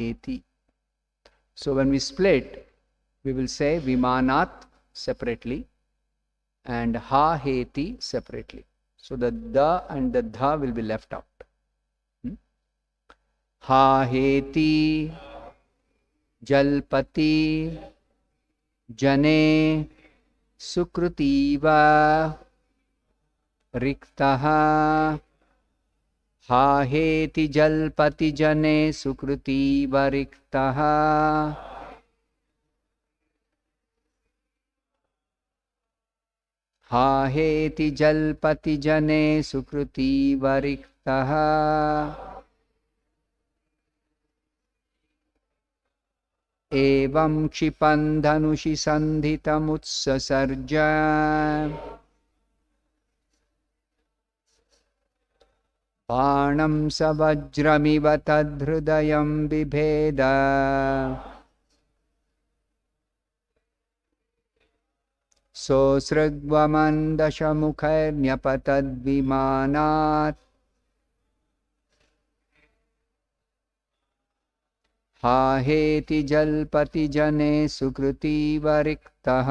heti. So when we split, we will say vimanat separately and ha heti separately. So the da and the dha will be left out. Ha heti jalpati jane sukrutiva riktaha. Ha heti jalpati jane sukrutiva riktaha. Ha heti jalpati jane sukrutiva riktaha. Evam क्षिपन्धनुषि सन्धितमुत्ससर्ज बाणं सवज्रमिव तद्हृदयं बिभेद सोऽसृग्वमन्दशमुखैर्न्यपतद्विमानात् हा हेति जल्पति जने सुकृतीव रिक्तः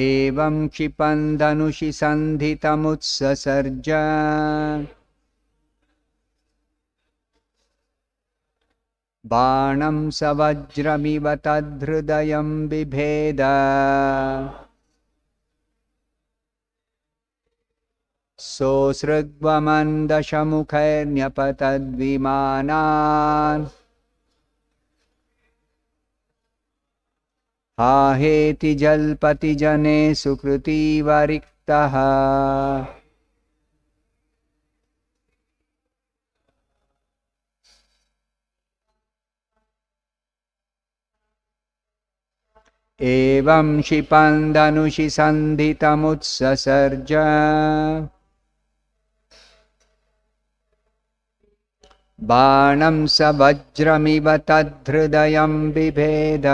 एवं क्षिपन्धनुषि सन्धितमुत्ससर्ज बाणं सवज्रमिव तद्हृदयं बिभेद सोऽसृग्वमन्दशमुखैर्न्यपतद्विमानान् हा हेति जल्पति जने सुकृतीव रिक्तः एवं क्षिपन्धनुषि सन्धितमुत्ससर्ज बाणं सवज्रमिव तद्हृदयं बिभेद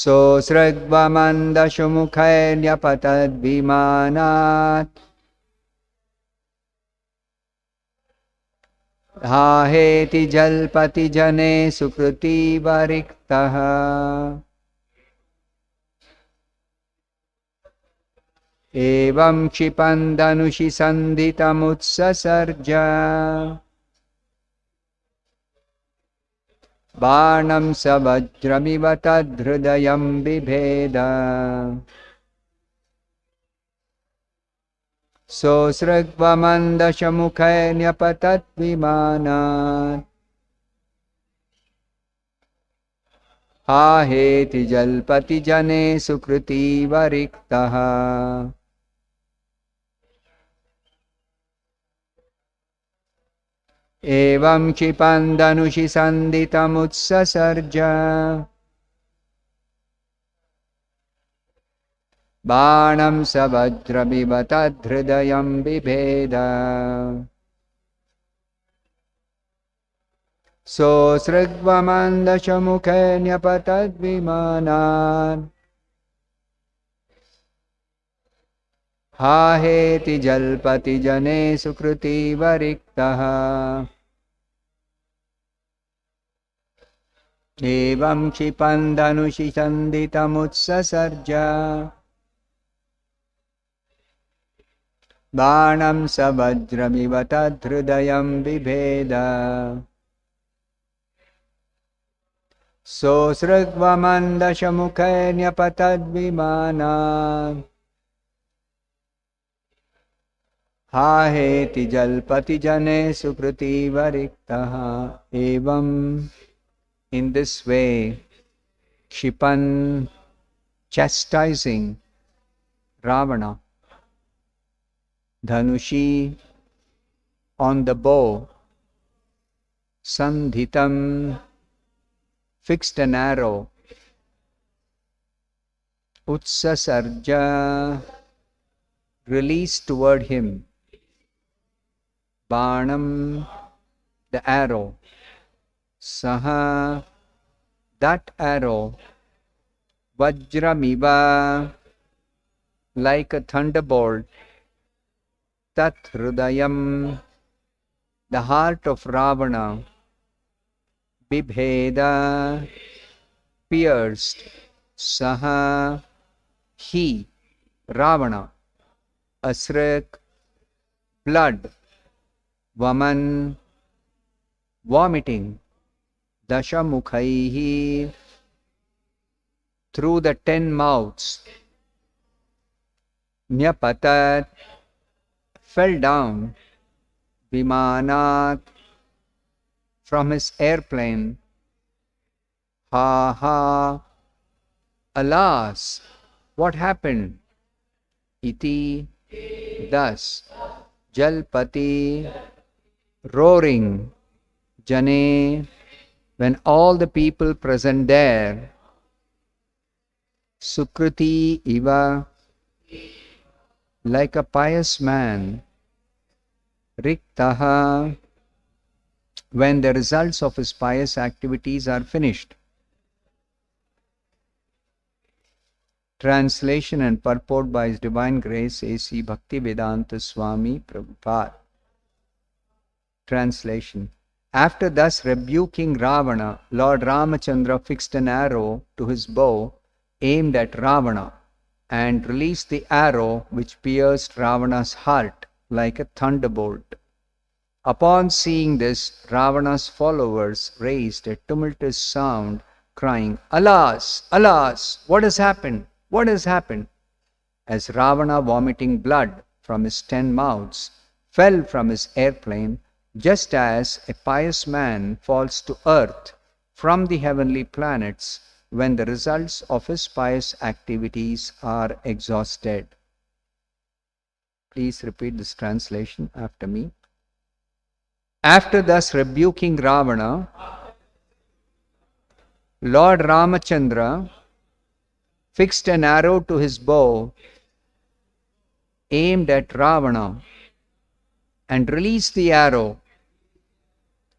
सोऽसृग्वमन्दशमुखैर्न्यपतद्विमानात् हा हेति जल्पति जने सुकृतीव रिक्तः एवं क्षिपन्धनुषि सन्धितमुत्ससर्ज बाणं सवज्रमिव तद्हृदयं बिभेद सोऽसृग्वमन्दशमुखैर्न्यपतद्विमानात् हा हेति जल्पति जने सुकृतीव रिक्तः एवं क्षिपन्धनुषि सन्धितमुत्ससर्ज बाणं सवज्रमिव तद्हृदयं बिभेद सोऽसृग्वमन्दशमुखैर्न्यपतद्विमानात् हा हेति जल्पति जने सुकृतीव रिक्तः एवं क्षिपन्धनुषि सन्धितमुत्ससर्ज बाणं सवज्रमिव तद्हृदयं बिभेद सोऽसृग्वमन्दशमुखैर्न्यपतद्विमानात् हा हेति जल्पति जने सुकृतीव रिक्तः एवं in this way Kshipan chastising Ravana, Dhanushi on the bow, Sandhitam fixed an arrow, Utsasarja released toward him, Banam the arrow, Saha that arrow, Vajramiva like a thunderbolt. Tat Hrudayam, the heart of Ravana, Bibheda, pierced. Saha, he, Ravana, Asrak, blood. Vaman, vomiting. Dashamukhaihi, through the 10 mouths. Nyapatat, fell down. Vimanat, from his airplane. Ha ha, alas, what happened? Iti, thus. Jalpati, roaring. Jane, when all the people present there. Sukriti iva, like a pious man. Riktaha, when the results of his pious activities are finished. Translation and purport by His Divine Grace A.C. Bhaktivedanta Swami Prabhupada. Translation. After thus rebuking Ravana, Lord Ramachandra fixed an arrow to his bow aimed at Ravana and released the arrow which pierced Ravana's heart like a thunderbolt. Upon seeing this, Ravana's followers raised a tumultuous sound, crying, "Alas! Alas! What has happened? What has happened?" As Ravana, vomiting blood from his 10 mouths, fell from his airplane, just as a pious man falls to earth from the heavenly planets when the results of his pious activities are exhausted. Please repeat this translation after me. After thus rebuking Ravana, Lord Ramachandra fixed an arrow to his bow aimed at Ravana and released the arrow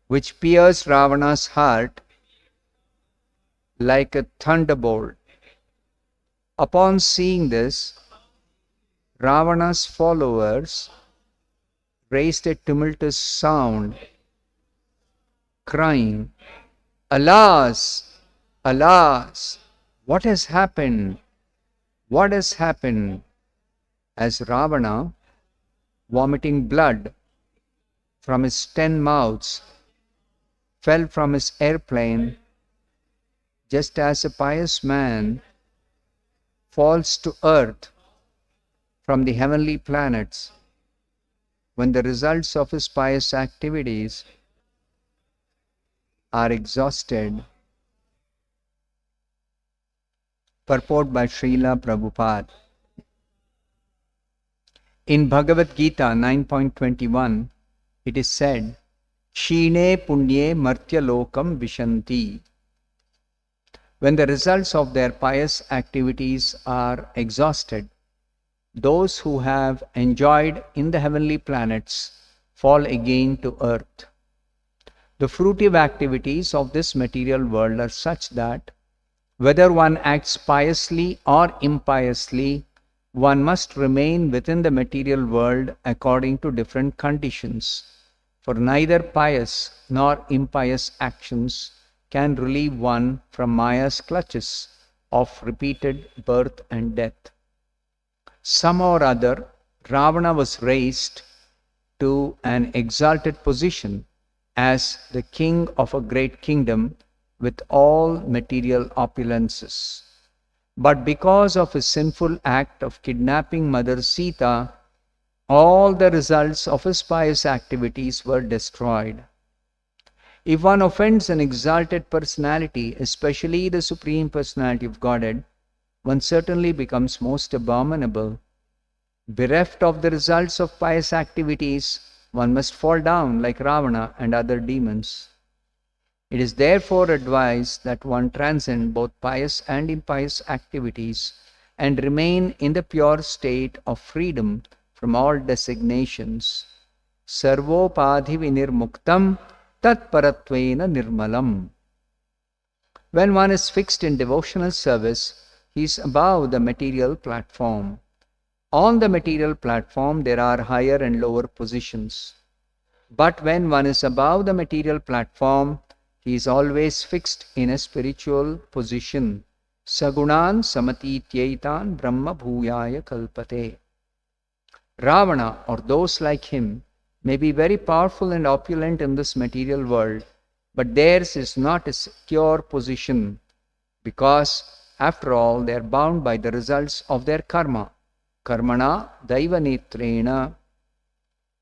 which pierced Ravana's heart like a thunderbolt. Upon seeing this, Ravana's followers raised a tumultuous sound, crying, "Alas! Alas! What has happened? What has happened?" As Ravana, vomiting blood from his 10 mouths, fell from his airplane, just as a pious man falls to earth from the heavenly planets when the results of his pious activities are exhausted. Purport by Srila Prabhupada. In Bhagavad Gita 9.21, it is said, "Shine punye martya lokam vishanti." When the results of their pious activities are exhausted, those who have enjoyed in the heavenly planets fall again to earth. The fruitive activities of this material world are such that whether one acts piously or impiously, one must remain within the material world according to different conditions, for neither pious nor impious actions can relieve one from Maya's clutches of repeated birth and death. Somehow or other, Ravana was raised to an exalted position as the king of a great kingdom with all material opulences. But because of his sinful act of kidnapping Mother Sita, all the results of his pious activities were destroyed. If one offends an exalted personality, especially the Supreme Personality of Godhead, one certainly becomes most abominable. Bereft of the results of pious activities, one must fall down like Ravana and other demons. It is therefore advised that one transcend both pious and impious activities and remain in the pure state of freedom from all designations. Sarvopadhi vinirmuktam tat paratvena nirmalam. When one is fixed in devotional service, he is above the material platform. On the material platform, there are higher and lower positions. But when one is above the material platform, he is always fixed in a spiritual position. Sagunan samatityaitan brahma bhuyaya kalpate. Ravana, or those like him, may be very powerful and opulent in this material world, but theirs is not a secure position, because, after all, they are bound by the results of their karma. Karmana daiva netrena.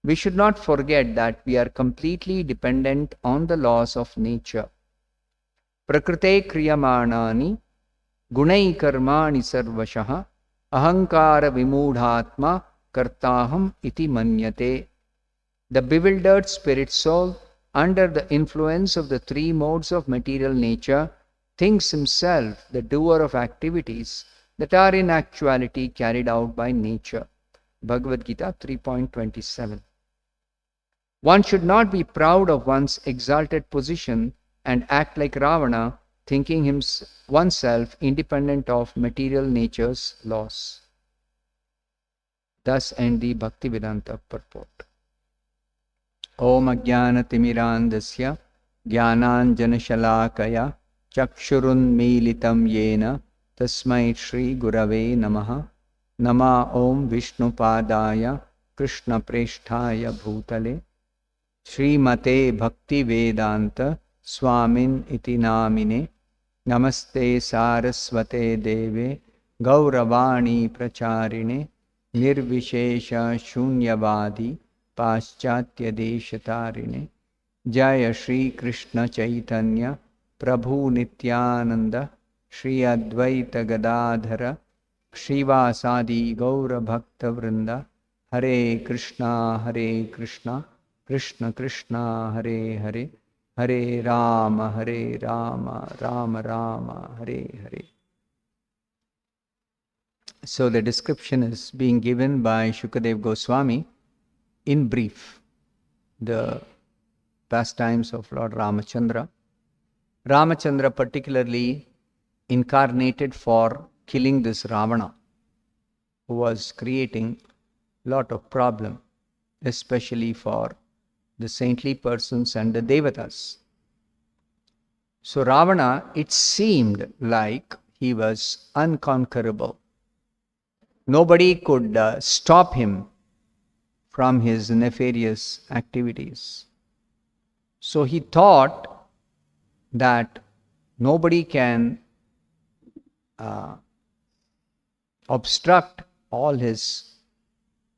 We should not forget that we are completely dependent on the laws of nature. Prakrite kriyamanani gunai karmani sarvashaha ahankara vimudhatma kartaham iti manyate. The bewildered spirit soul, under the influence of the three modes of material nature, thinks himself the doer of activities that are in actuality carried out by nature. Bhagavad Gita 3.27. One should not be proud of one's exalted position and act like Ravana, thinking oneself independent of material nature's laws. Thus end the Bhaktivedanta purport. Om Ajnanatimmirandasya Jnananjanashalakaya Chakshurunmilitam Yena Tasmai Shri Gurave Namaha. Nama Om Vishnupadaya Krishna Presthaya Bhutale Srimate Bhakti Vedanta Swamin iti namine. Namaste Saraswate Deve Gauravani Pracharine Nirvishesha Shunyavadi Paschatya Deshatarine. Jaya Shri Krishna Chaitanya Prabhu Nityananda Shri Advaita Gadadhara Shrivasadi Gaura Bhakta Vrinda. Hare Krishna Krishna Krishna Hare Hare, Hare Rama Rama Rama Hare Hare. So the description is being given by Shukadev Goswami in brief. The pastimes of Lord Ramachandra. Ramachandra particularly incarnated for killing this Ravana, who was creating a lot of problem, especially for the saintly persons and the devatas. So Ravana, it seemed like he was unconquerable. Nobody could stop him from his nefarious activities. So he thought that nobody can obstruct all his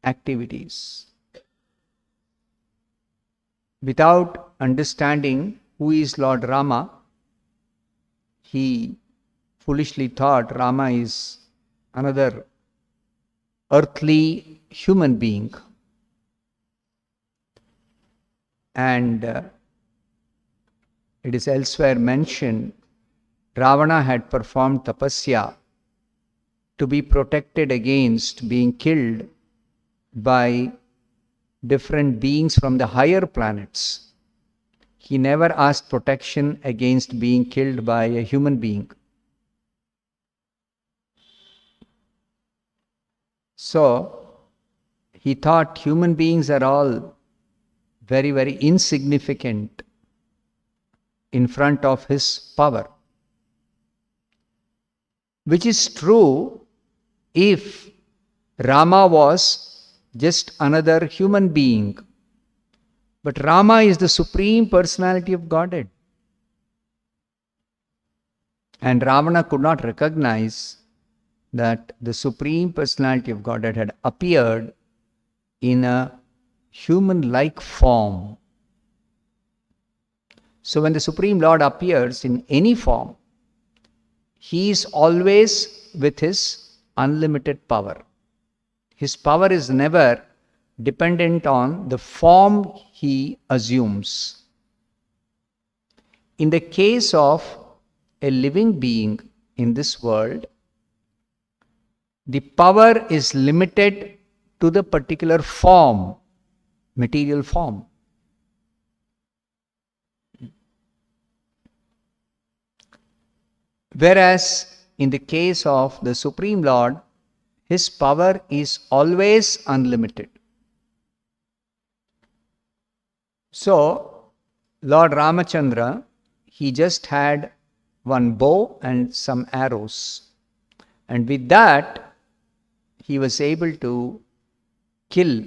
activities. Without understanding who is Lord Rama, he foolishly thought Rama is another earthly human being. And it is elsewhere mentioned, Ravana had performed tapasya to be protected against being killed by different beings from the higher planets. He never asked protection against being killed by a human being. So, he thought human beings are all very, very insignificant in front of his power. Which is true if Rama was just another human being. But Rama is the Supreme Personality of Godhead. And Ravana could not recognize that the Supreme Personality of Godhead had appeared in a human-like form. So when the Supreme Lord appears in any form, he is always with his unlimited power. His power is never dependent on the form he assumes. In the case of a living being in this world, the power is limited to the particular form, material form. Whereas in the case of the Supreme Lord, His power is always unlimited. So, Lord Ramachandra, he just had one bow and some arrows. And with that, he was able to kill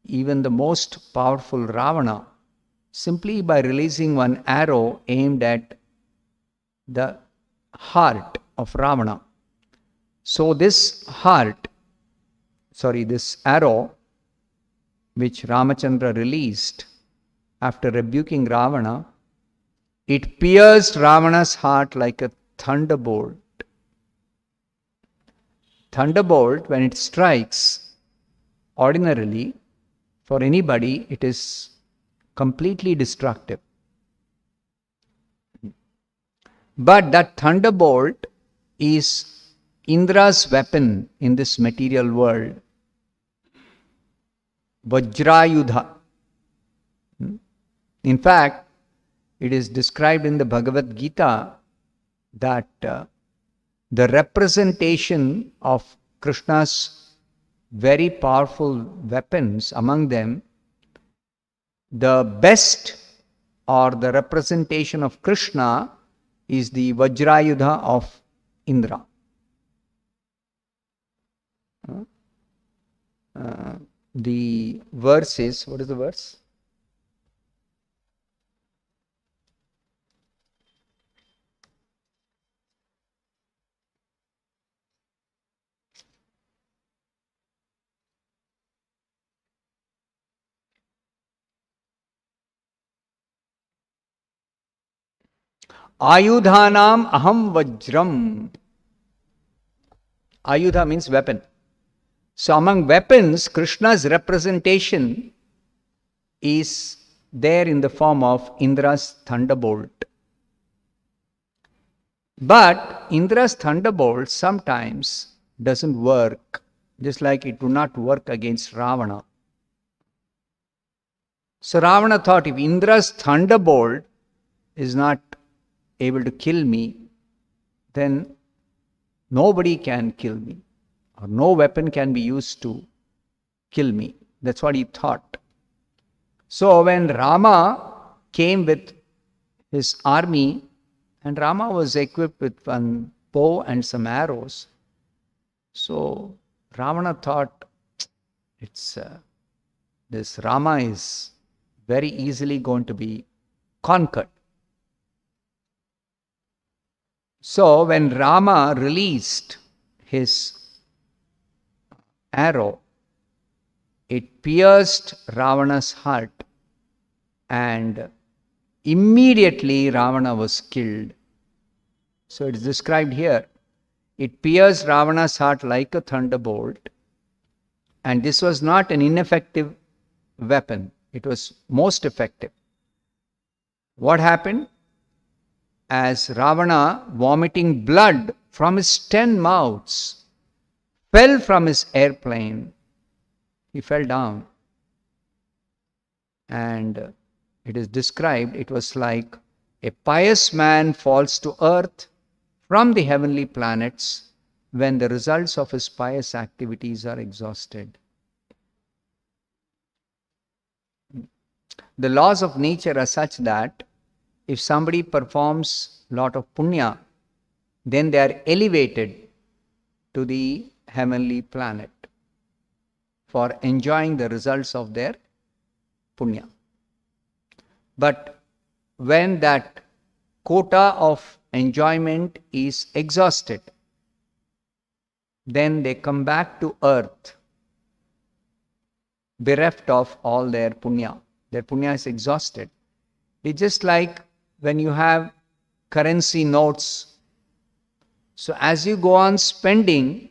even the most powerful Ravana simply by releasing one arrow aimed at the heart of Ravana. So this arrow which Ramachandra released after rebuking Ravana, it pierced Ravana's heart like a thunderbolt. Thunderbolt, when it strikes, ordinarily, for anybody, it is completely destructive. But that thunderbolt is Indra's weapon in this material world. Vajrayudha. In fact, it is described in the Bhagavad Gita that the representation of Krishna's very powerful weapons, among them, the best or the representation of Krishna is the Vajrayudha of Indra. The verse is, what is the verse? Ayudhanam aham vajram. Ayudha means weapon. So among weapons, Krishna's representation is there in the form of Indra's thunderbolt. But Indra's thunderbolt sometimes doesn't work, just like it would not work against Ravana. So Ravana thought, if Indra's thunderbolt is not able to kill me, then nobody can kill me, or no weapon can be used to kill me. That's what he thought. So when Rama came with his army, and Rama was equipped with one bow and some arrows, so Ravana thought, this Rama is very easily going to be conquered. So when Rama released his arrow, it pierced Ravana's heart, and immediately Ravana was killed. So it is described here. It pierced Ravana's heart like a thunderbolt, and this was not an ineffective weapon. It was most effective. What happened? As Ravana, vomiting blood from his 10 mouths, fell from his airplane, he fell down. And it is described, it was like a pious man falls to earth from the heavenly planets when the results of his pious activities are exhausted. The laws of nature are such that if somebody performs a lot of punya, then they are elevated to the heavenly planet for enjoying the results of their punya. But when that quota of enjoyment is exhausted, then they come back to earth bereft of all their punya. Their punya is exhausted. It's just like when you have currency notes. So as you go on spending,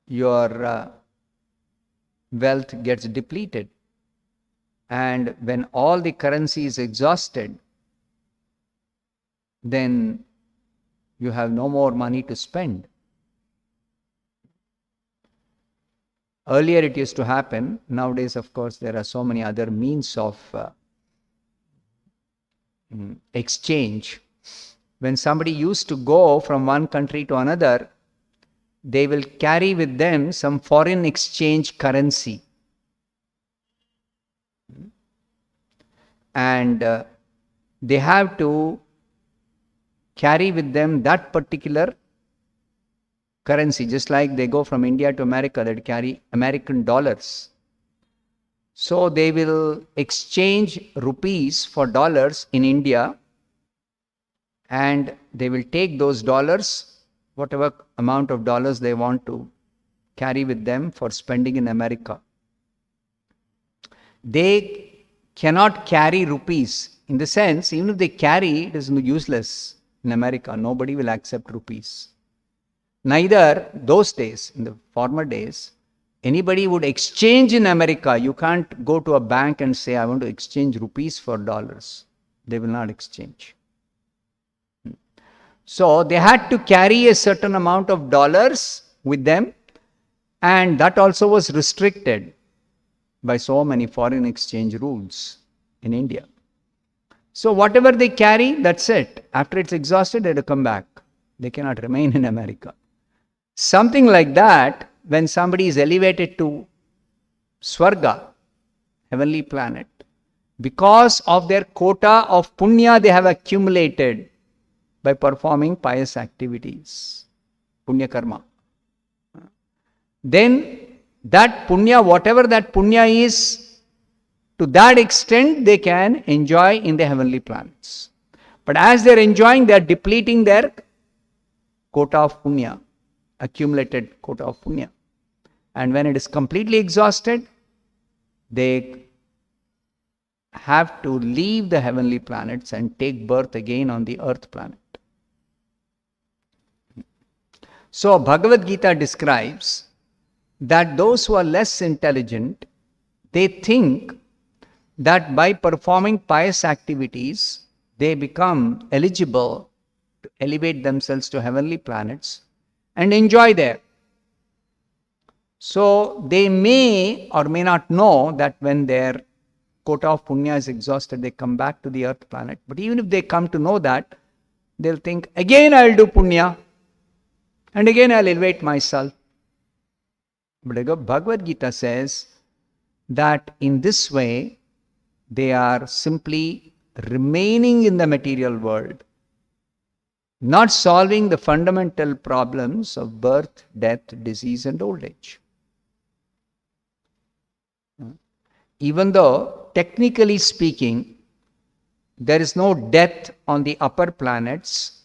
your wealth gets depleted. And when all the currency is exhausted, then you have no more money to spend. Earlier it used to happen. Nowadays, of course, there are so many other means of exchange. When somebody used to go from one country to another, they will carry with them some foreign exchange currency. And they have to carry with them that particular currency. Just like they go from India to America, they carry American dollars. So they will exchange rupees for dollars in India, and they will take those dollars, whatever amount of dollars they want to carry with them for spending in America. They cannot carry rupees. In the sense, even if they carry, it is useless in America. Nobody will accept rupees. Neither those days, in the former days, anybody would exchange in America. You can't go to a bank and say, I want to exchange rupees for dollars. They will not exchange. So they had to carry a certain amount of dollars with them, and that also was restricted by so many foreign exchange rules in India. So whatever they carry, that's it. After it's exhausted, they have to come back. They cannot remain in America. Something like that, when somebody is elevated to Swarga, heavenly planet, because of their quota of punya they have accumulated by performing pious activities, punya karma. Then that punya, whatever that punya is, to that extent they can enjoy in the heavenly planets. But as they are enjoying, they are depleting their quota of punya, accumulated quota of punya. And when it is completely exhausted, they have to leave the heavenly planets and take birth again on the earth planet. So Bhagavad Gita describes that those who are less intelligent, they think that by performing pious activities, they become eligible to elevate themselves to heavenly planets and enjoy there. So they may or may not know that when their quota of punya is exhausted, they come back to the earth planet. But even if they come to know that, they'll think, again I'll do punya, and again I'll elevate myself. But Bhagavad Gita says that in this way, they are simply remaining in the material world, not solving the fundamental problems of birth, death, disease, and old age. Even though, technically speaking, there is no death on the upper planets,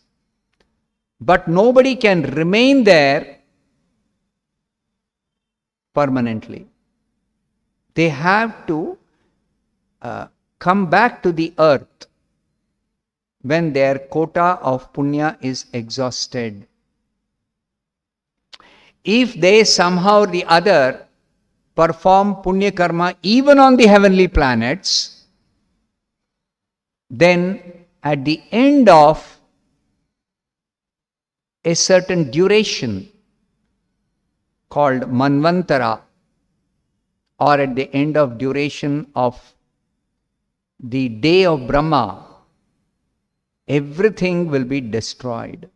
but nobody can remain there permanently. They have to come back to the earth when their quota of punya is exhausted. If they somehow or the other perform punya karma even on the heavenly planets, then at the end of a certain duration called manvantara, or at the end of duration of the day of Brahma, everything will be destroyed.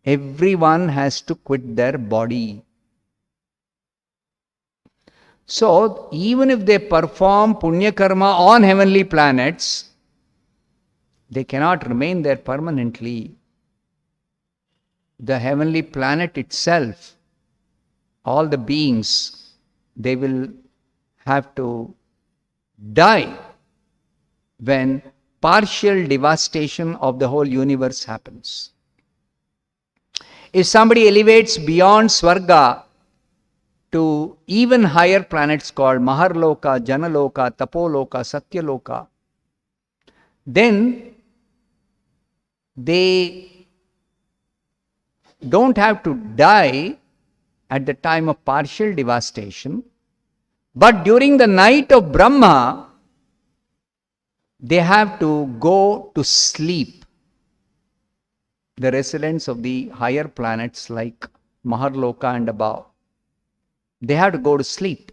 Everyone has to quit their body. So, even if they perform punya karma on heavenly planets, they cannot remain there permanently. The heavenly planet itself, all the beings, they will have to die when partial devastation of the whole universe happens. If somebody elevates beyond Swarga to even higher planets called Maharloka, Janaloka, Tapoloka, Satyaloka, then they don't have to die at the time of partial devastation, but during the night of Brahma, they have to go to sleep. The residents of the higher planets like Maharloka and above, they have to go to sleep.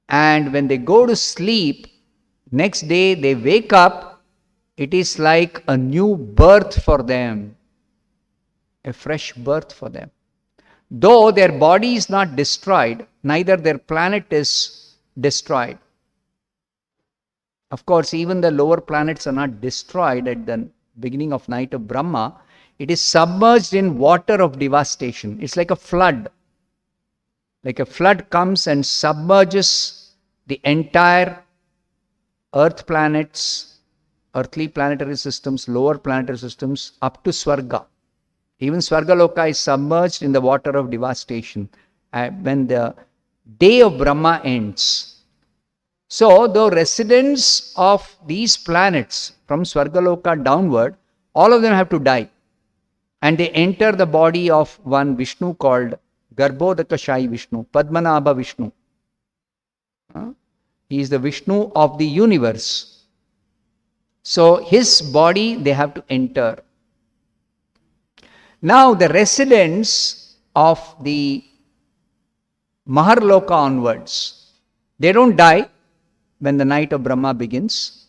And when they go to sleep, next day they wake up, it is like a new birth for them, a fresh birth for them. Though their body is not destroyed, neither their planet is destroyed. Of course, even the lower planets are not destroyed at the beginning of night of Brahma. It is submerged in water of devastation. It's like a flood. Like a flood comes and submerges the entire earth planets, earthly planetary systems, lower planetary systems, up to Swarga. Even Swargaloka is submerged in the water of devastation when the day of Brahma ends. So, the residents of these planets from Swargaloka downward, all of them have to die. And they enter the body of one Vishnu called Garbhodakashayi Vishnu, Padmanabha Vishnu. He is the Vishnu of the universe. So, his body they have to enter. Now, the residents of the Maharloka onwards, they don't die when the night of Brahma begins.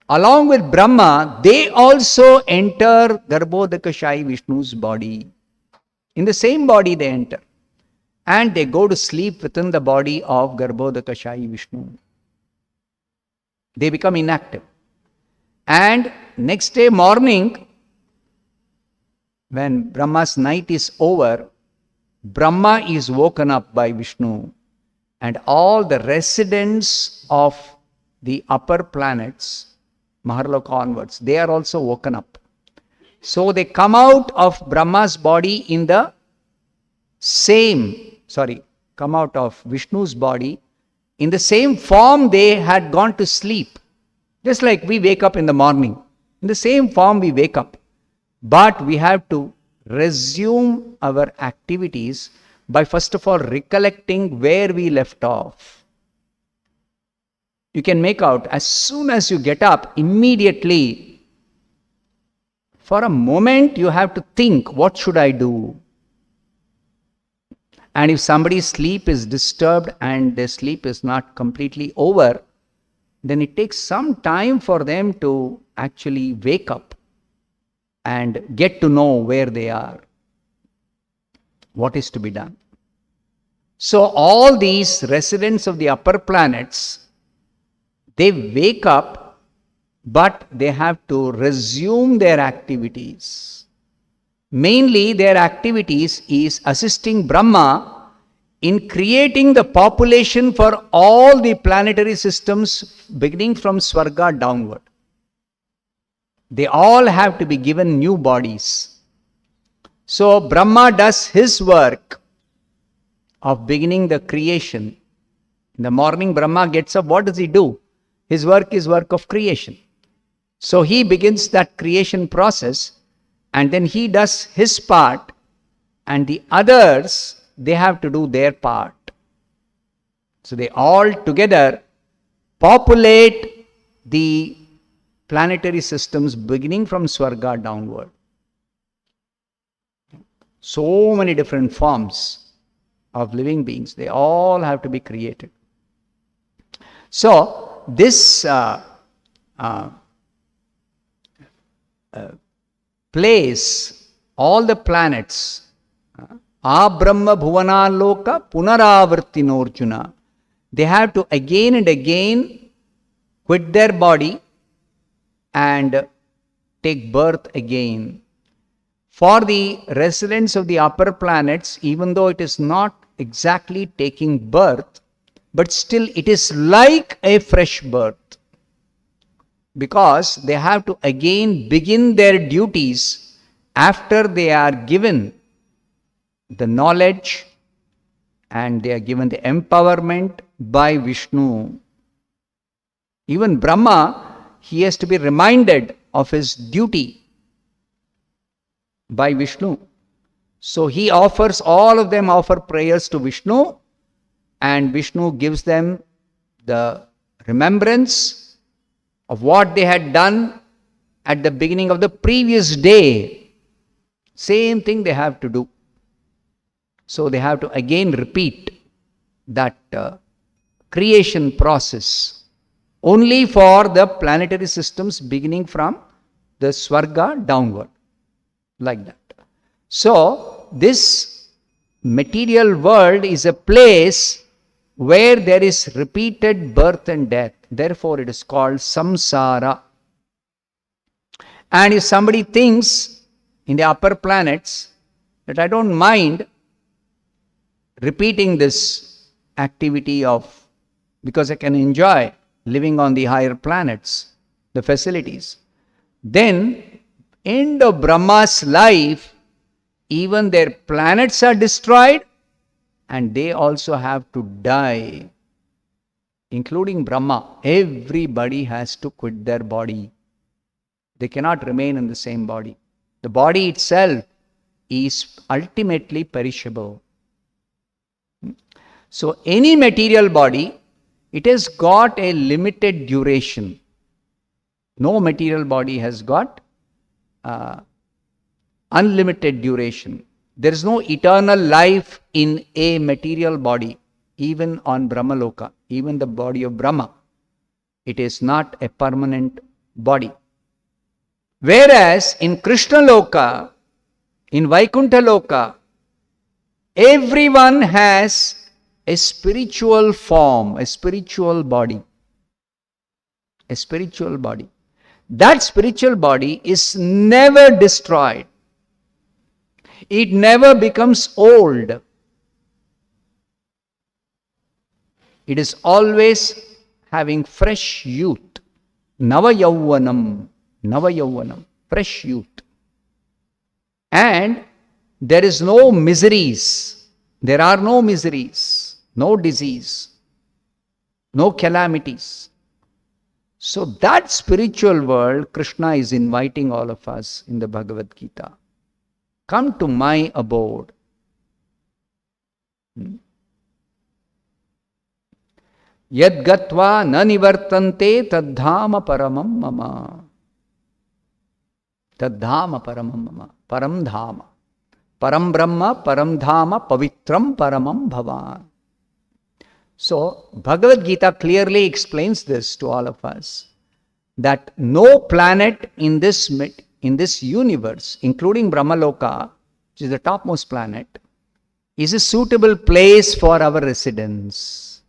Along with Brahma, they also enter Garbhodakashayi Vishnu's body. In the same body they enter. And they go to sleep within the body of Garbhodakashayi Vishnu. They become inactive. And next day morning, when Brahma's night is over, Brahma is woken up by Vishnu. And all the residents of the upper planets, Maharloka onwards, they are also woken up. So they come out of Brahma's body in the come out of Vishnu's body in the same form they had gone to sleep. Just like we wake up in the morning. In the same form we wake up. But we have to resume our activities by first of all recollecting where we left off. You can make out as soon as you get up, immediately, for a moment you have to think, what should I do? And if somebody's sleep is disturbed and their sleep is not completely over, then it takes some time for them to actually wake up and get to know where they are, what is to be done. So all these residents of the upper planets, they wake up, but they have to resume their activities. Mainly their activities is assisting Brahma in creating the population for all the planetary systems beginning from Swarga downward. They all have to be given new bodies. So Brahma does his work of beginning the creation. In the morning Brahma gets up, what does he do? His work is work of creation. So he begins that creation process and then he does his part and the others, they have to do their part. So they all together populate the planetary systems beginning from Swarga downward. So many different forms of living beings, they all have to be created. So this place, all the planets, Abrahma Bhuvana Loka Punaravartinorjuna, they have to again and again quit their body and take birth again. For the residents of the upper planets, even though it is not exactly taking birth, but still it is like a fresh birth. Because they have to again begin their duties after they are given the knowledge and they are given the empowerment by Vishnu. Even Brahma, he has to be reminded of his duty by Vishnu. So he offers, all of them offer prayers to Vishnu and Vishnu gives them the remembrance of what they had done at the beginning of the previous day. Same thing they have to do. So they have to again repeat that creation process only for the planetary systems beginning from the Swarga downward. Like that. So this material world is a place where there is repeated birth and death. Therefore, it is called samsara. And if somebody thinks in the upper planets that I don't mind repeating this activity because I can enjoy living on the higher planets, the facilities, then end of Brahma's life, even their planets are destroyed and they also have to die, including Brahma. Everybody has to quit their body. They cannot remain in the same body. The body itself is ultimately perishable. So any material body, it has got a limited duration. No material body has got unlimited duration. There is no eternal life in a material body, even on Brahmaloka, even the body of Brahma. It is not a permanent body. Whereas in Krishna Loka, in Vaikuntha Loka, everyone has a spiritual form, a spiritual body. A spiritual body. That spiritual body is never destroyed. It never becomes old. It is always having fresh youth. Nava yauvanam, fresh youth. And there is no miseries. There are no miseries, no disease, no calamities. So that spiritual world, Krishna is inviting all of us in the Bhagavad Gita. Come to my abode. Yad gatva na nivartante tadhama paramam mama. Tadhama paramam mama. Param dhama. Param Brahma, Param Dhama, Pavitram Paramam Bhavan. So, Bhagavad Gita clearly explains this to all of us, that no planet in this universe, including Brahmaloka, which is the topmost planet, is a suitable place for our residence.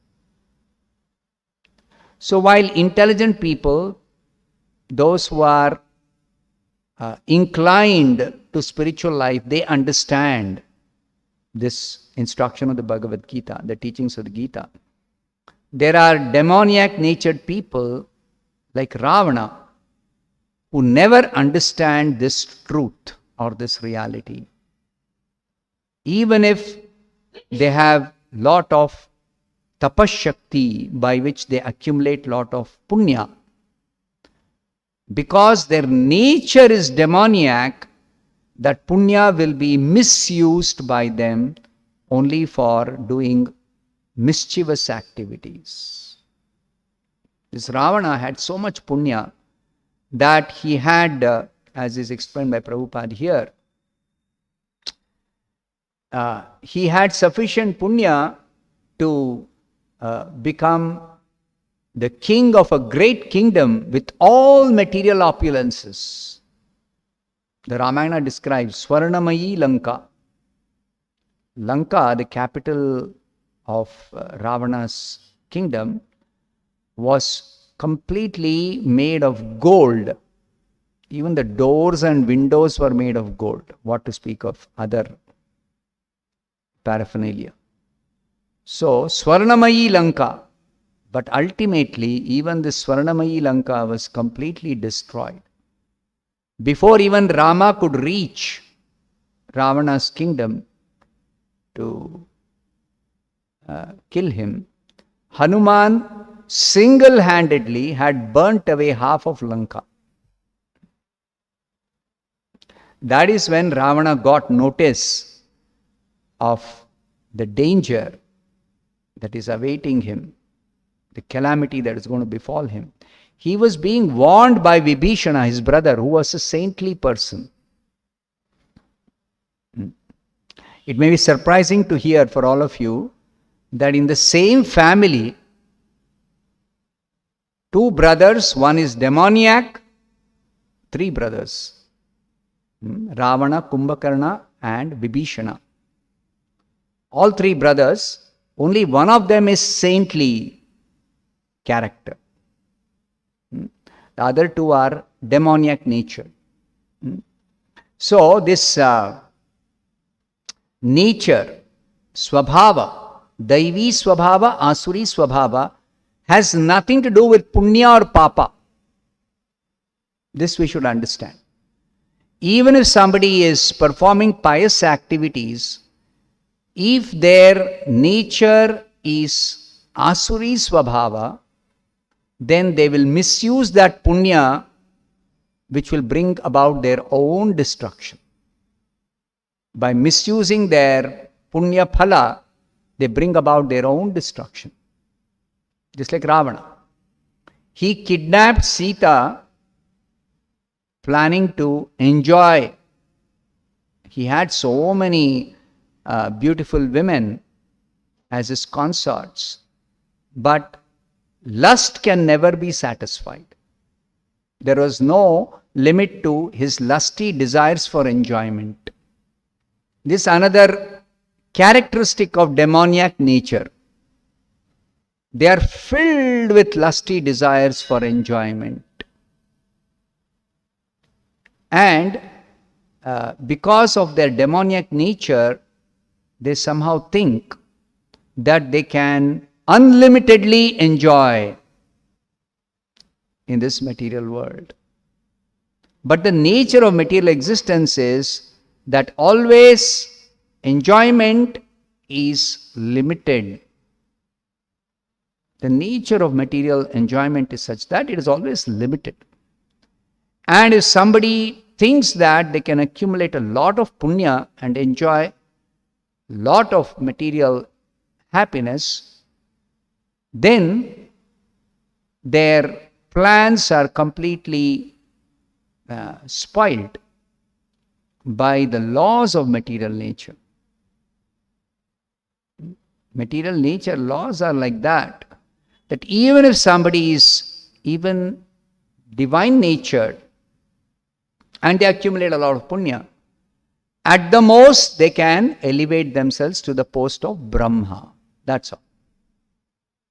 So, while intelligent people, those who are inclined to spiritual life, they understand this instruction of the Bhagavad Gita, the teachings of the Gita. There are demoniac natured people like Ravana who never understand this truth or this reality. Even if they have lot of tapashakti by which they accumulate lot of punya, because their nature is demoniac, that punya will be misused by them only for doing mischievous activities. This Ravana had so much punya that he had, as is explained by Prabhupada here, he had sufficient punya to become the king of a great kingdom with all material opulences. The Ramayana describes Swarnamayi Lanka. Lanka, the capital of Ravana's kingdom, was completely made of gold. Even the doors and windows were made of gold. What to speak of other paraphernalia. So, Swarnamayi Lanka. But ultimately, even this Swarnamayi Lanka was completely destroyed. Before even Rama could reach Ravana's kingdom to kill him, Hanuman single-handedly had burnt away half of Lanka. That is when Ravana got notice of the danger that is awaiting him, the calamity that is going to befall him. He was being warned by Vibhishana, his brother, who was a saintly person. It may be surprising to hear for all of you that in the same family, two brothers, one is demoniac, three brothers, Ravana, Kumbhakarna and Vibhishana. all three brothers, only one of them is saintly character. The other two are demoniac nature. So this nature, swabhava, daivi swabhava, asuri swabhava, has nothing to do with punya or papa. This we should understand. Even if somebody is performing pious activities, if their nature is asuri swabhava, then they will misuse that punya, which will bring about their own destruction. By misusing their punya phala, they bring about their own destruction. Just like Ravana. He kidnapped Sita, planning to enjoy. He had so many beautiful women as his consorts, but lust can never be satisfied. There was no limit to his lusty desires for enjoyment. This is another characteristic of demoniac nature. They are filled with lusty desires for enjoyment. And because of their demoniac nature, they somehow think that they can unlimitedly enjoy in this material world. But the nature of material existence is that always enjoyment is limited. The nature of material enjoyment is such that it is always limited. And if somebody thinks that they can accumulate a lot of punya and enjoy a lot of material happiness, then their plans are completely spoiled by the laws of material nature. Material nature laws are like that even if somebody is even divine natured and they accumulate a lot of punya, at the most they can elevate themselves to the post of Brahma. That's all.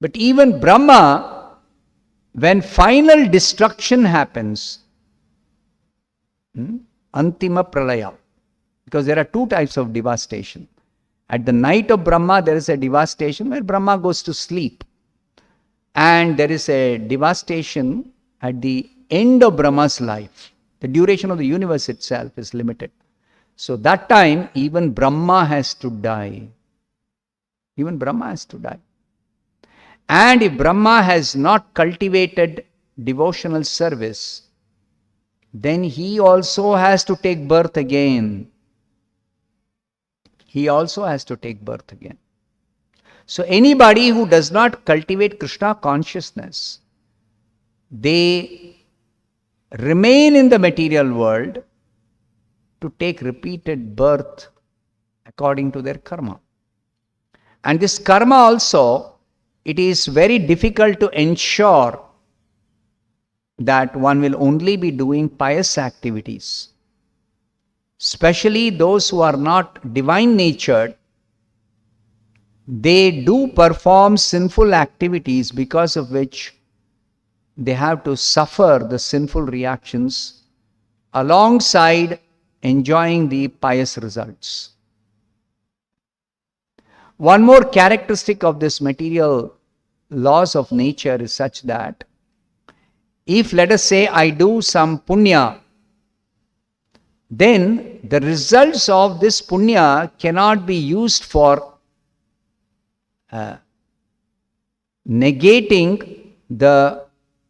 But even Brahma, when final destruction happens, Antima Pralaya, because there are two types of devastation. At the night of Brahma, there is a devastation where Brahma goes to sleep. And there is a devastation at the end of Brahma's life. The duration of the universe itself is limited. So that time, even Brahma has to die. Even Brahma has to die. And if Brahma has not cultivated devotional service, then he also has to take birth again. He also has to take birth again. So anybody who does not cultivate Krishna consciousness, they remain in the material world to take repeated birth according to their karma. And this karma also, it is very difficult to ensure that one will only be doing pious activities. Especially those who are not divine natured, they do perform sinful activities because of which they have to suffer the sinful reactions alongside enjoying the pious results. One more characteristic of this material laws of nature is such that if, let us say, I do some punya, then the results of this punya cannot be used for negating the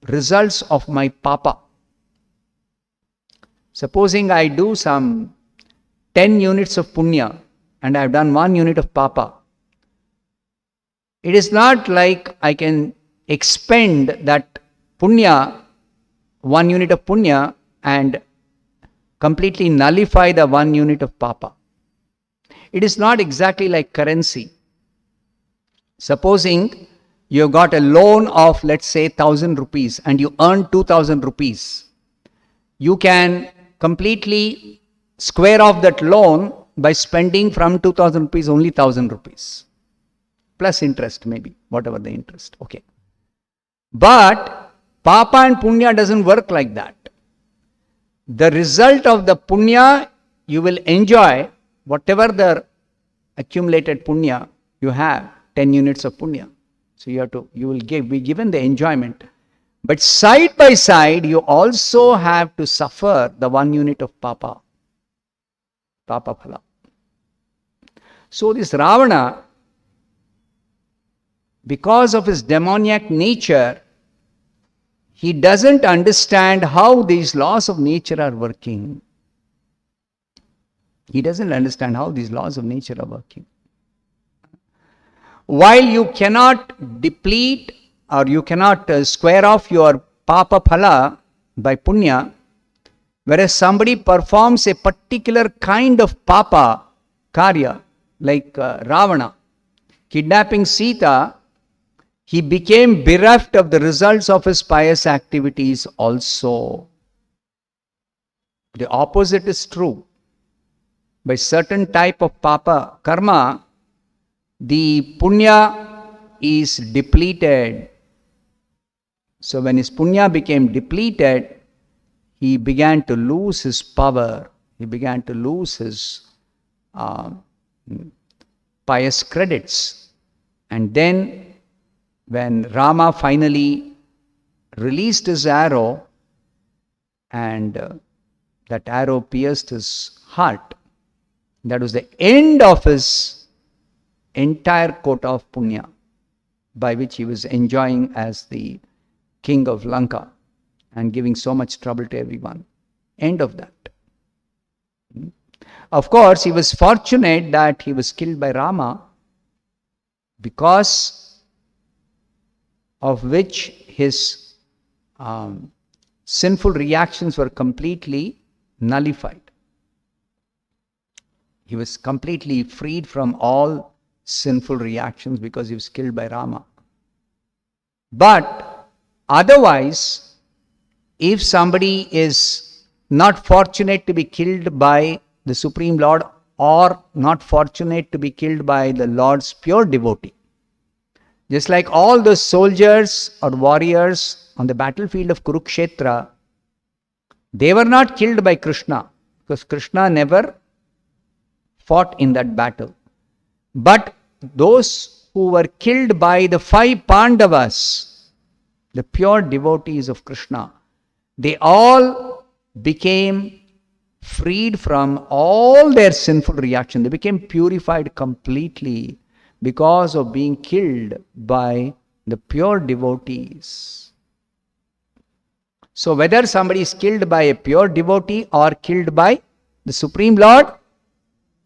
results of my papa. Supposing I do some 10 units of punya and I have done 1 unit of papa. It is not like I can expend that punya, 1 unit of punya, and completely nullify the 1 unit of papa. It is not exactly like currency. Supposing you have got a loan of, let's say, 1,000 rupees and you earn 2,000 rupees. You can completely square off that loan by spending from 2000 rupees only 1000 rupees. Plus interest maybe, whatever the interest. Okay. But Papa and Punya doesn't work like that. The result of the Punya, you will enjoy whatever the accumulated Punya you have, 10 units of Punya. So you will be given the enjoyment. But side by side, you also have to suffer the 1 unit of Papa Phala. So this Ravana, because of his demoniac nature, he doesn't understand how these laws of nature are working. He doesn't understand how these laws of nature are working. While you cannot deplete or you cannot square off your Papa Phala by Punya, whereas somebody performs a particular kind of Papa Karya, like Ravana, kidnapping Sita, he became bereft of the results of his pious activities also. The opposite is true. By certain type of Papa Karma, the Punya is depleted. So when his Punya became depleted, he began to lose his power. He began to lose his pious credits. And then when Rama finally released his arrow and that arrow pierced his heart, that was the end of his entire quota of Punya, by which he was enjoying as the king of Lanka and giving so much trouble to everyone. End of that. Of course, he was fortunate that he was killed by Rama, because of which his sinful reactions were completely nullified. He was completely freed from all sinful reactions because he was killed by Rama. But otherwise, if somebody is not fortunate to be killed by the Supreme Lord or not fortunate to be killed by the Lord's pure devotee, just like all the soldiers or warriors on the battlefield of Kurukshetra, they were not killed by Krishna, because Krishna never fought in that battle. But those who were killed by the 5 Pandavas, the pure devotees of Krishna, they all became freed from all their sinful reaction. They became purified completely because of being killed by the pure devotees. So whether somebody is killed by a pure devotee or killed by the Supreme Lord,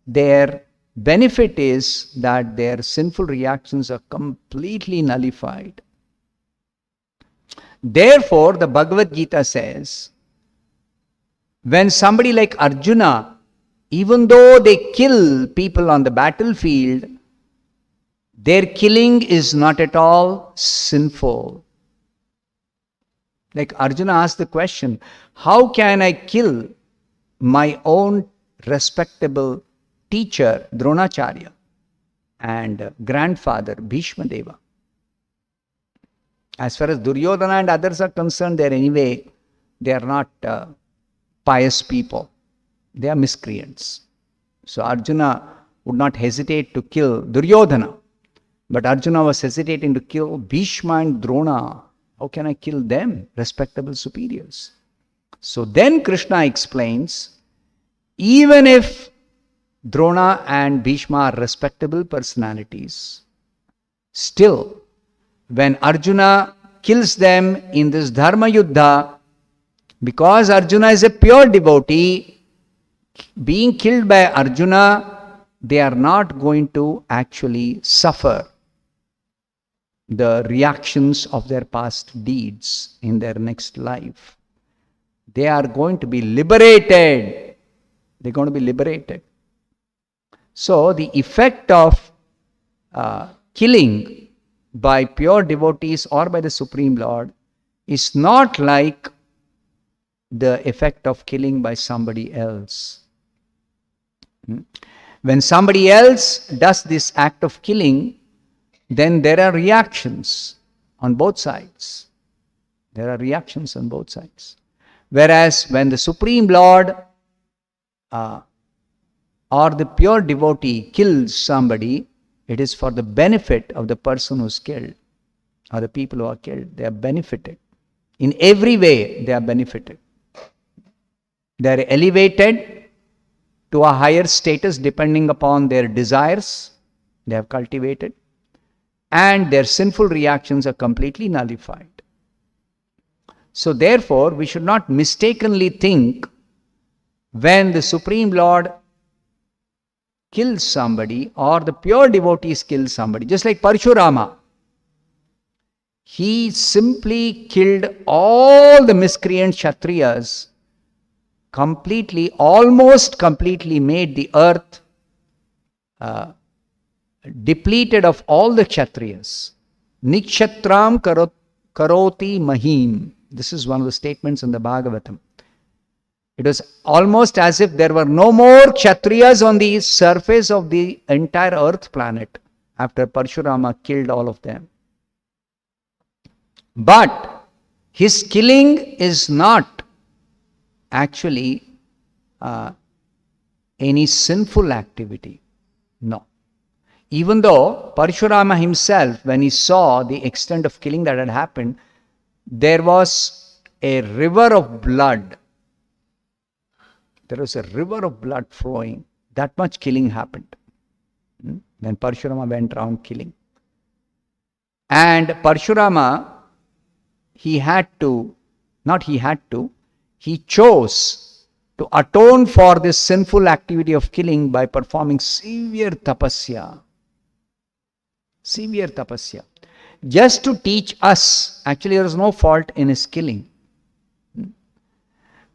their benefit is that their sinful reactions are completely nullified. Therefore, the Bhagavad Gita says, when somebody like Arjuna, even though they kill people on the battlefield, their killing is not at all sinful. Like Arjuna asked the question, how can I kill my own respectable teacher Dronacharya and grandfather Bhishma Deva? As far as Duryodhana and others are concerned, they are not pious people. They are miscreants. So Arjuna would not hesitate to kill Duryodhana. But Arjuna was hesitating to kill Bhishma and Drona. How can I kill them, respectable superiors? So then Krishna explains, even if Drona and Bhishma are respectable personalities, still, when Arjuna kills them in this Dharma Yuddha, because Arjuna is a pure devotee, being killed by Arjuna, they are not going to actually suffer the reactions of their past deeds in their next life. They are going to be liberated. They're going to be liberated. So the effect of killing by pure devotees or by the Supreme Lord is not like the effect of killing by somebody else. When somebody else does this act of killing, then there are reactions on both sides. There are reactions on both sides. Whereas when the Supreme Lord or the pure devotee kills somebody, it is for the benefit of the person who's killed or the people who are killed. They are benefited. In every way, they are benefited. They are elevated to a higher status depending upon their desires they have cultivated, and their sinful reactions are completely nullified. So therefore, we should not mistakenly think when the Supreme Lord kills somebody or the pure devotees kill somebody, just like Parshurama, he simply killed all the miscreant Kshatriyas completely, almost completely made the earth depleted of all the Kshatriyas. Nikshatram karoti mahim. This is one of the statements in the Bhagavatam. It was almost as if there were no more Kshatriyas on the surface of the entire earth planet after Parshurama killed all of them. But his killing is not actually any sinful activity. No. Even though Parshurama himself, when he saw the extent of killing that had happened, there was a river of blood. There was a river of blood flowing. That much killing happened when Parshurama went around killing. And Parshurama, he chose to atone for this sinful activity of killing by performing severe tapasya. Severe tapasya. Just to teach us, actually there is no fault in his killing.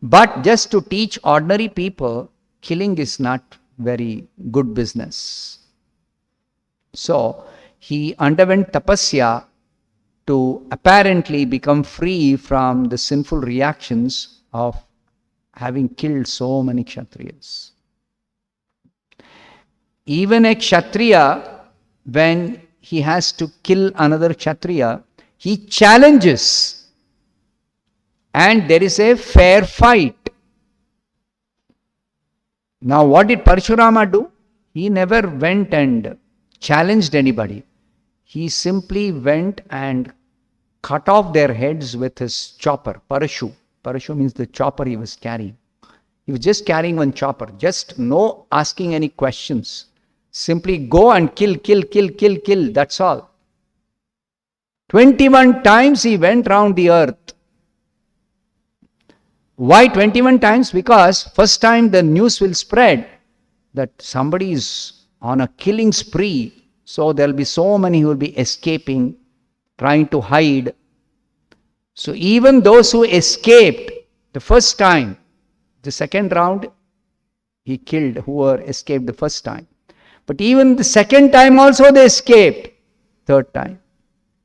But just to teach ordinary people, killing is not very good business. So, he underwent tapasya to apparently become free from the sinful reactions of having killed so many Kshatriyas. Even a Kshatriya, when he has to kill another Kshatriya, he challenges and there is a fair fight. Now what did Parshurama do? He never went and challenged anybody. He simply went and cut off their heads with his chopper, parashu. Parashu means the chopper he was carrying. He was just carrying one chopper, just no asking any questions. Simply go and kill, that's all. 21 times he went round the earth. Why 21 times? Because first time the news will spread that somebody is on a killing spree. So there will be so many who will be escaping, trying to hide. So even those who escaped the first time, the second round, he killed whoever escaped the first time. But even the second time also they escaped. Third time,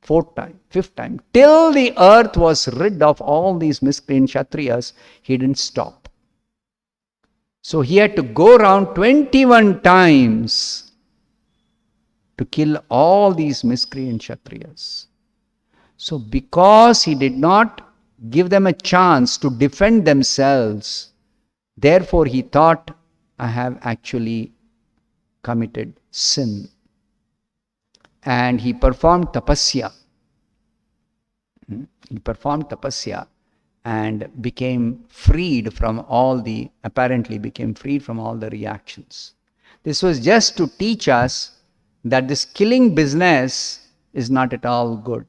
fourth time, fifth time. Till the earth was rid of all these miscreant Kshatriyas, he didn't stop. So he had to go around 21 times to kill all these miscreant Kshatriyas. So because he did not give them a chance to defend themselves, therefore he thought, I have actually committed sin. And he performed tapasya. He performed tapasya and became freed from all the, apparently became freed from all the reactions. This was just to teach us that this killing business is not at all good.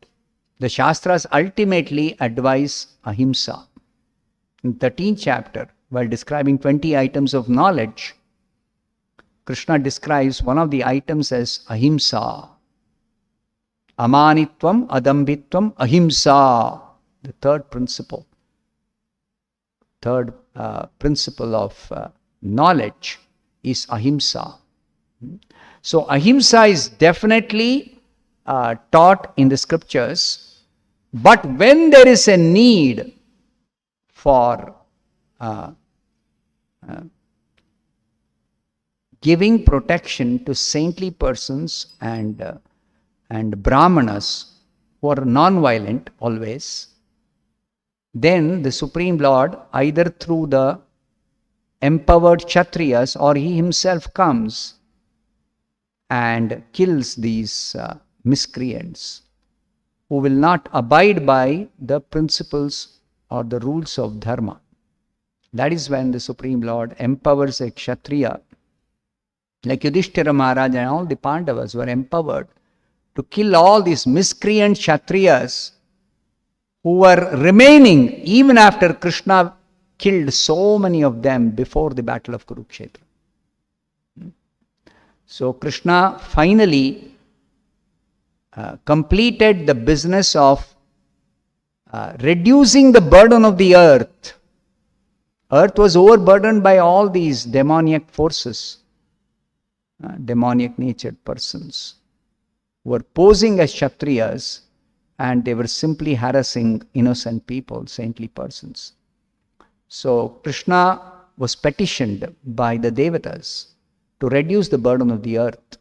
The Shastras ultimately advise ahimsa. In 13th chapter, while describing 20 items of knowledge, Krishna describes one of the items as ahimsa. Amanitvam, adambitvam, ahimsa. The third principle. Third principle of knowledge is ahimsa. So ahimsa is definitely taught in the scriptures. But when there is a need for giving protection to saintly persons and brahmanas who are non-violent always, then the Supreme Lord, either through the empowered Kshatriyas or he himself comes and kills these miscreants who will not abide by the principles or the rules of dharma. That is when the Supreme Lord empowers a Kshatriya, like Yudhishthira Maharaj and all the Pandavas were empowered to kill all these miscreant Kshatriyas who were remaining even after Krishna killed so many of them before the battle of Kurukshetra. So Krishna finally completed the business of reducing the burden of the earth. Earth was overburdened by all these demoniac forces, demoniac natured persons who were posing as Kshatriyas, and they were simply harassing innocent people, saintly persons. So Krishna was petitioned by the Devatas to reduce the burden of the earth,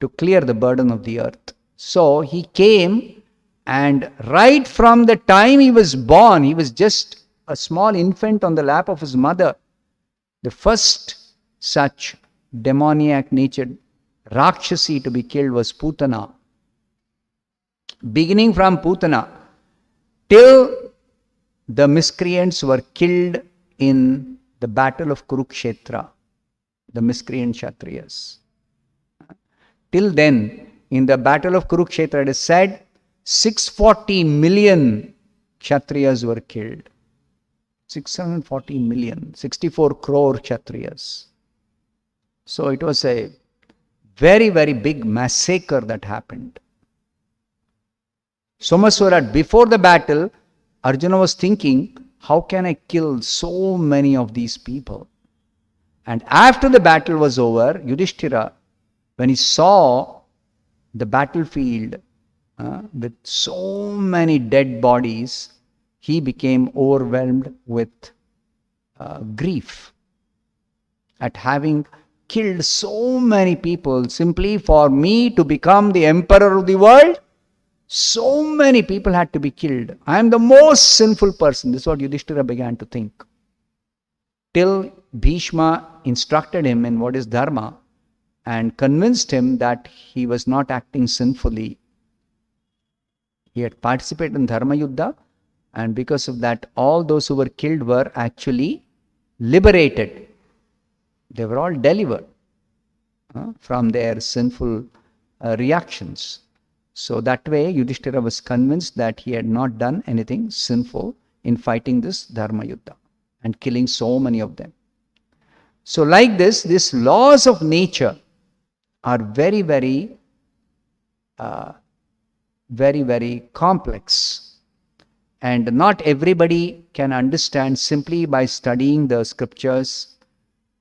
to clear the burden of the earth. So he came, and right from the time he was born, he was just a small infant on the lap of his mother. The first such demoniac natured Rakshasi to be killed was Putana. Beginning from Putana till the miscreants were killed in the battle of Kurukshetra, the miscreant Kshatriyas. Till then, in the battle of Kurukshetra, it is said 640 million Kshatriyas were killed. 640 million, 64 crore Kshatriyas. So it was a very, very big massacre that happened. So much so that before the battle, Arjuna was thinking, how can I kill so many of these people? And after the battle was over, Yudhishthira, when he saw the battlefield with so many dead bodies, he became overwhelmed with grief at having killed so many people simply for me to become the emperor of the world. So many people had to be killed. I am the most sinful person. This is what Yudhishthira began to think. Till Bhishma instructed him in what is dharma and convinced him that he was not acting sinfully. He had participated in dharma yuddha, and because of that, all those who were killed were actually liberated. They were all delivered from their sinful reactions. So that way, Yudhishthira was convinced that he had not done anything sinful in fighting this dharma yuddha and killing so many of them. So like this, these laws of nature are very, very complex. And not everybody can understand simply by studying the scriptures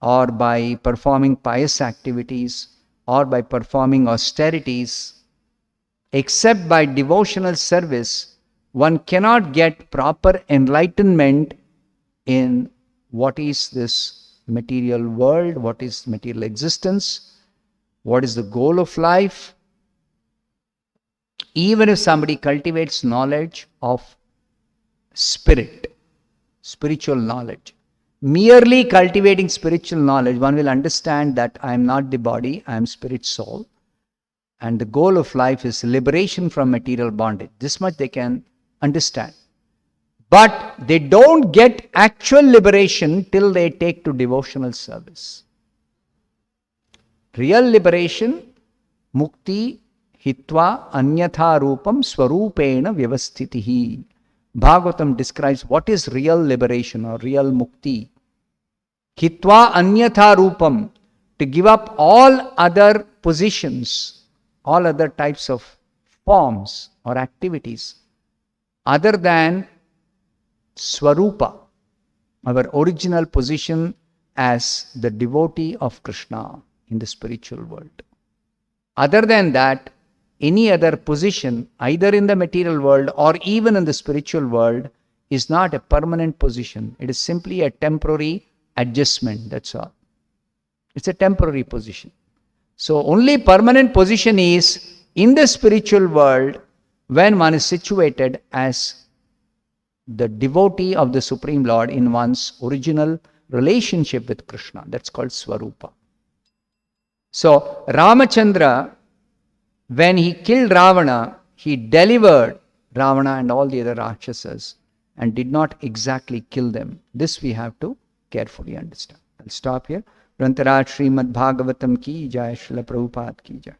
or by performing pious activities or by performing austerities. Except by devotional service, one cannot get proper enlightenment in what is this material world, what is material existence, what is the goal of life. Even if somebody cultivates knowledge of spirit, spiritual knowledge, merely cultivating spiritual knowledge, one will understand that I am not the body, I am spirit soul. And the goal of life is liberation from material bondage. This much they can understand. But they don't get actual liberation till they take to devotional service. Real liberation, mukti hitva anyatha rupam swarupena vyavasthitihi. Bhagavatam describes what is real liberation or real mukti. Hitva anyatha rupam, to give up all other positions, all other types of forms or activities other than Swarupa, our original position as the devotee of Krishna in the spiritual world. Other than that, any other position, either in the material world or even in the spiritual world, is not a permanent position. It is simply a temporary adjustment, that's all. It's a temporary position. So only permanent position is in the spiritual world when one is situated as the devotee of the Supreme Lord in one's original relationship with Krishna. That's called Swarupa. So Ramachandra, when he killed Ravana, he delivered Ravana and all the other Rakshasas and did not exactly kill them. This we have to carefully understand. I'll stop here. Grantaraj Srimad Bhagavatam ki jai, Srila Prabhupada ki jai.